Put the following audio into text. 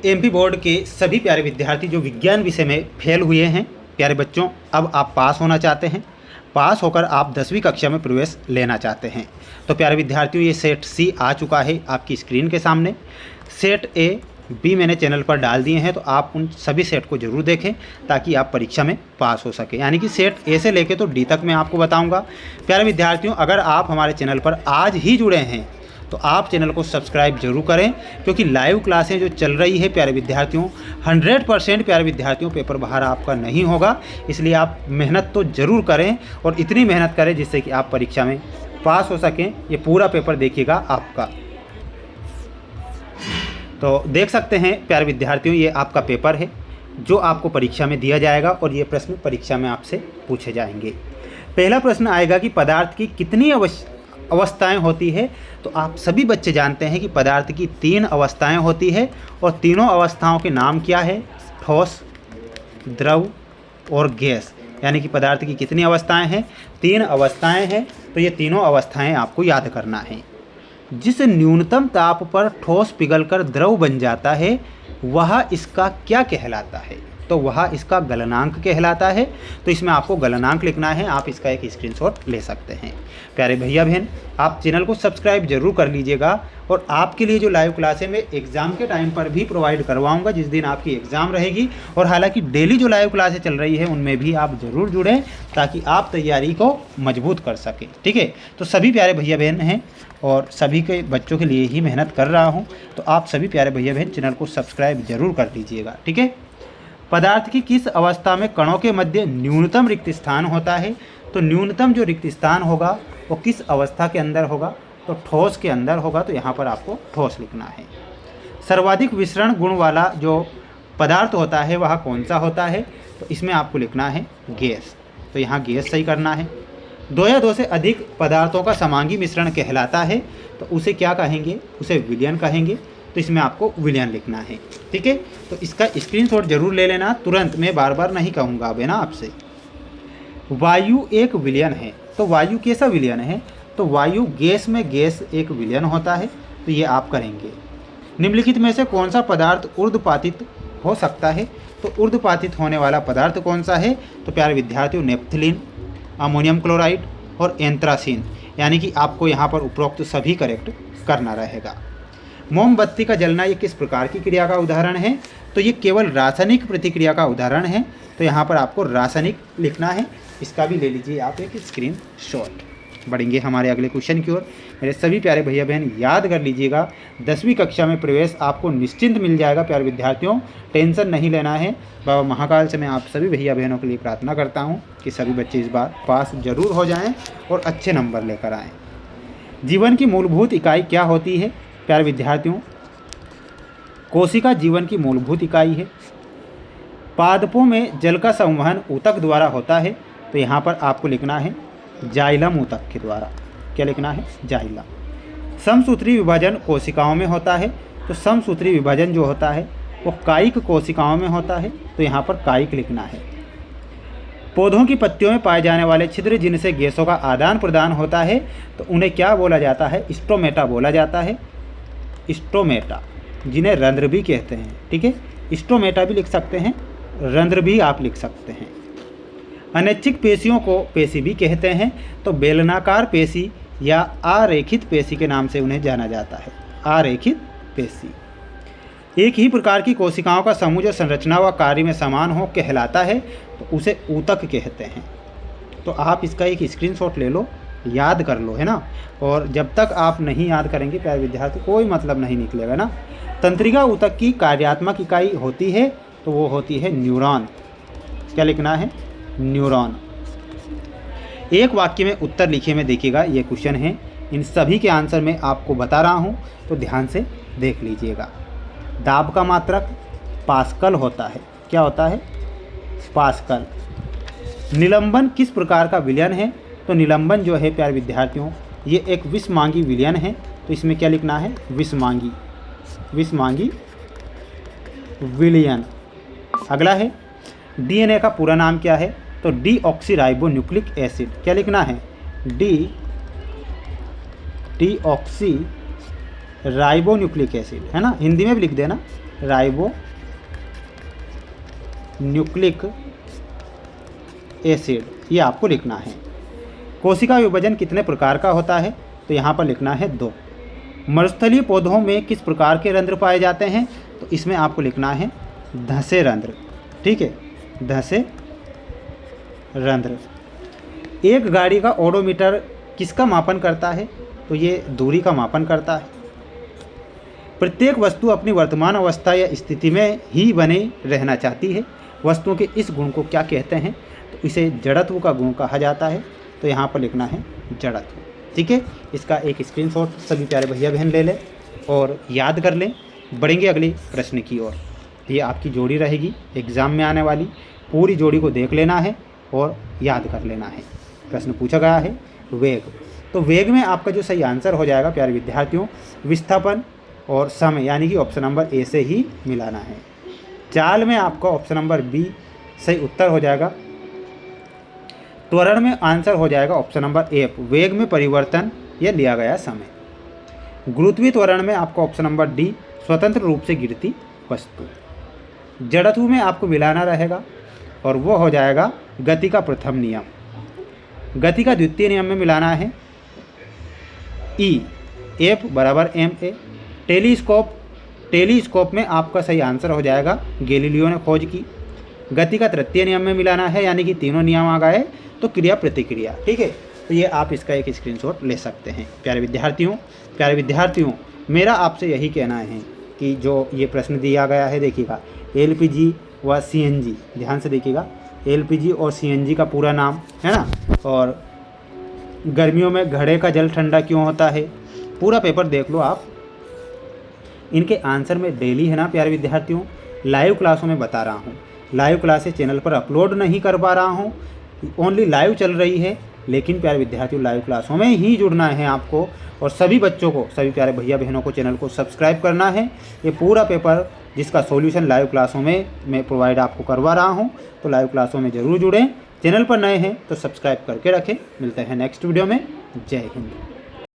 MP board के सभी प्यारे विद्यार्थी जो विज्ञान विषय में फेल हुए हैं, प्यारे बच्चों, अब आप पास होना चाहते हैं, पास होकर आप 10वीं कक्षा में प्रवेश लेना चाहते हैं, तो प्यारे विद्यार्थियों ये सेट सी आ चुका है आपकी स्क्रीन के सामने। सेट ए बी मैंने चैनल पर डाल दिए हैं, तो आप उन सभी सेट को ज़रूर देखें ताकि आप परीक्षा में पास हो सके। यानी कि सेट ए से लेके तो डी तक मैं आपको बताऊंगा। प्यारे विद्यार्थियों, अगर आप हमारे चैनल पर आज ही जुड़े हैं तो आप चैनल को सब्सक्राइब जरूर करें, क्योंकि लाइव क्लासें जो चल रही है प्यारे विद्यार्थियों, 100% प्यारे विद्यार्थियों पेपर बाहर आपका नहीं होगा। इसलिए आप मेहनत तो ज़रूर करें और इतनी मेहनत करें जिससे कि आप परीक्षा में पास हो सकें। ये पूरा पेपर देखिएगा आपका। तो देख सकते हैं प्यारे विद्यार्थियों, ये आपका पेपर है जो आपको परीक्षा में दिया जाएगा और ये प्रश्न परीक्षा में आपसे पूछे जाएंगे। पहला प्रश्न आएगा कि पदार्थ की कितनी अवस्थाएं होती है। तो आप सभी बच्चे जानते हैं कि पदार्थ की 3 अवस्थाएं होती है और तीनों अवस्थाओं के नाम क्या है? ठोस, द्रव और गैस। यानी कि पदार्थ की कितनी अवस्थाएं हैं? 3 अवस्थाएं हैं। तो ये तीनों अवस्थाएं आपको याद करना है। जिस न्यूनतम ताप पर ठोस पिघलकर द्रव बन जाता है वह इसका क्या कहलाता है? तो वह इसका गलनांक कहलाता है। तो इसमें आपको गलनांक लिखना है। आप इसका एक स्क्रीनशॉट ले सकते हैं। प्यारे भैया बहन, आप चैनल को सब्सक्राइब जरूर कर लीजिएगा और आपके लिए जो लाइव क्लासें मैं एग्ज़ाम के टाइम पर भी प्रोवाइड करवाऊंगा जिस दिन आपकी एग्ज़ाम रहेगी। और हालांकि डेली जो लाइव क्लासें चल रही है उनमें भी आप ज़रूर जुड़ें ताकि आप तैयारी को मजबूत कर सकें। ठीक है, तो सभी प्यारे भैया बहन हैं और सभी के बच्चों के लिए ही मेहनत कर रहा हूँ। तो आप सभी प्यारे भैया बहन चैनल को सब्सक्राइब जरूर कर लीजिएगा। ठीक है, पदार्थ की किस अवस्था में कणों के मध्य न्यूनतम रिक्त स्थान होता है? तो न्यूनतम जो रिक्त स्थान होगा वो किस अवस्था के अंदर होगा? तो ठोस के अंदर होगा। तो यहाँ पर आपको ठोस लिखना है। सर्वाधिक विसरण गुण वाला जो पदार्थ होता है वह कौन सा होता है? तो इसमें आपको लिखना है गैस। तो यहाँ गैस सही करना है। 2 या 2 से अधिक पदार्थों का समांगी मिश्रण कहलाता है। तो उसे क्या कहेंगे? उसे विलयन कहेंगे। तो इसमें आपको विलयन लिखना है। ठीक है, तो इसका स्क्रीनशॉट जरूर ले लेना तुरंत। मैं बार बार नहीं कहूँगा अब, है ना, आपसे। वायु एक विलयन है। तो वायु कैसा विलयन है? तो वायु गैस में गैस एक विलयन होता है। तो ये आप करेंगे। निम्नलिखित में से कौन सा पदार्थ ऊर्ध्वपातित हो सकता है? तो ऊर्ध्वपातित होने वाला पदार्थ कौन सा है? तो प्यारे विद्यार्थियों, नेप्थलीन, अमोनियम क्लोराइड और एंथ्रासीन। यानी कि आपको यहाँ पर उपरोक्त सभी करेक्ट करना रहेगा। मोमबत्ती का जलना ये किस प्रकार की क्रिया का उदाहरण है? तो ये केवल रासायनिक प्रतिक्रिया का उदाहरण है। तो यहाँ पर आपको रासायनिक लिखना है। इसका भी ले लीजिए आप एक स्क्रीनशॉट। बढ़ेंगे हमारे अगले क्वेश्चन की ओर। मेरे सभी प्यारे भैया बहन याद कर लीजिएगा, 10वीं कक्षा में प्रवेश आपको निश्चिंत मिल जाएगा। प्यारे विद्यार्थियों, टेंशन नहीं लेना है। बाबा महाकाल से मैं आप सभी भैया बहनों के लिए प्रार्थना करता हूँ कि सभी बच्चे इस बार पास जरूर हो जाएँ और अच्छे नंबर लेकर आएँ। जीवन की मूलभूत इकाई क्या होती है? प्यारे विद्यार्थियों, कोशिका जीवन की मूलभूत इकाई है। पादपों में जल का संवहन ऊतक द्वारा होता है। तो यहाँ पर आपको लिखना है जाइलम ऊतक के द्वारा। क्या लिखना है? जाइलम। समसूत्री विभाजन कोशिकाओं में होता है। तो समसूत्री विभाजन जो होता है वो कायिक कोशिकाओं में होता है। तो यहाँ पर कायिक लिखना है। पौधों की पत्तियों में पाए जाने वाले छिद्र जिनसे गैसों का आदान प्रदान होता है तो उन्हें क्या बोला जाता है? स्टोमेटा बोला जाता है। स्टोमेटा, जिन्हें रंध्र भी कहते हैं। ठीक है, स्टोमेटा भी लिख सकते हैं, रंध्र भी आप लिख सकते हैं। अनैच्छिक पेशियों को पेशी भी कहते हैं। तो बेलनाकार पेशी या आरेखित पेशी के नाम से उन्हें जाना जाता है। आरेखित पेशी। एक ही प्रकार की कोशिकाओं का समूह जो संरचना व कार्य में समान हो कहलाता है। तो उसे ऊतक कहते हैं। तो आप इसका एक स्क्रीनशॉट ले लो, याद कर लो, है ना। और जब तक आप नहीं याद करेंगे प्यारे विद्यार्थी, कोई मतलब नहीं निकलेगा ना। तंत्रिका ऊतक की कार्यात्मक इकाई होती है। तो वो होती है न्यूरॉन। क्या लिखना है? न्यूरॉन। एक वाक्य में उत्तर लिखिए में देखिएगा, ये क्वेश्चन है। इन सभी के आंसर मैं आपको बता रहा हूँ, तो ध्यान से देख लीजिएगा। दाब का मात्रक पास्कल होता है। क्या होता है? पास्कल। निलंबन किस प्रकार का विलयन है? तो निलंबन जो है प्यारे विद्यार्थियों, ये एक विषमांगी विलयन है। तो इसमें क्या लिखना है? विषमांगी। विषमांगी विलयन। अगला है डीएनए का पूरा नाम क्या है? तो डीऑक्सीराइबोन्यूक्लिक एसिड। क्या लिखना है? डीऑक्सी राइबो न्यूक्लिक एसिड, है ना, हिंदी में भी लिख देना राइबो न्यूक्लिक एसिड, ये आपको लिखना है। कोशिका विभाजन कितने प्रकार का होता है, तो यहाँ पर लिखना है 2। मरुस्थलीय पौधों में किस प्रकार के रंध्र पाए जाते हैं, तो इसमें आपको लिखना है धसे रंध्र, ठीक है, धसे रंध्र। एक गाड़ी का ओडोमीटर किसका मापन करता है, तो ये दूरी का मापन करता है। प्रत्येक वस्तु अपनी वर्तमान अवस्था या स्थिति में ही बने रहना चाहती है। वस्तुओं के इस गुण को क्या कहते हैं, तो इसे जड़त्व का गुण कहा जाता है, तो यहाँ पर लिखना है जड़त्व, ठीक है। इसका एक स्क्रीनशॉट सभी प्यारे भैया बहन ले लें और याद कर लें। बढ़ेंगे अगले प्रश्न की ओर। ये आपकी जोड़ी रहेगी एग्ज़ाम में आने वाली, पूरी जोड़ी को देख लेना है और याद कर लेना है। प्रश्न पूछा गया है वेग, तो वेग में आपका जो सही आंसर हो जाएगा प्यारे विद्यार्थियों, विस्थापन और समय, यानी कि ऑप्शन नंबर ए से ही मिलाना है। चाल में आपका ऑप्शन नंबर बी सही उत्तर हो जाएगा। त्वरण में आंसर हो जाएगा ऑप्शन नंबर ए, वेग में परिवर्तन या लिया गया समय। गुरुत्वीय त्वरण में आपका ऑप्शन नंबर डी, स्वतंत्र रूप से गिरती वस्तु। जड़त्व में आपको मिलाना रहेगा और वो हो जाएगा गति का प्रथम नियम। गति का द्वितीय नियम में मिलाना है ई, एफ बराबर एम ए। टेलीस्कोप में आपका सही आंसर हो जाएगा गैलीलियो ने खोज की। गति का तृतीय नियम में मिलाना है, यानी कि तीनों नियम आ गए तो क्रिया प्रतिक्रिया, ठीक है। तो ये आप इसका एक स्क्रीनशॉट ले सकते हैं। प्यारे विद्यार्थियों मेरा आपसे यही कहना है कि जो ये प्रश्न दिया गया है, देखिएगा एलपीजी व सीएनजी, ध्यान से देखिएगा, एलपीजी और सीएनजी का पूरा नाम है ना, और गर्मियों में घड़े का जल ठंडा क्यों होता है, पूरा पेपर देख लो आप। इनके आंसर में डेली है ना प्यारे विद्यार्थियों, लाइव क्लासों में बता रहा हूँ। लाइव क्लासेस चैनल पर अपलोड नहीं कर पा रहा हूँ, ओनली लाइव चल रही है, लेकिन प्यारे विद्यार्थियों लाइव क्लासों में ही जुड़ना है आपको। और सभी बच्चों को, सभी प्यारे भैया बहनों को चैनल को सब्सक्राइब करना है। ये पूरा पेपर जिसका सॉल्यूशन लाइव क्लासों में मैं प्रोवाइड आपको करवा रहा हूँ, तो लाइव क्लासों में ज़रूर जुड़ें। चैनल पर नए हैं तो सब्सक्राइब करके रखें। मिलते हैं नेक्स्ट वीडियो में। जय हिंद।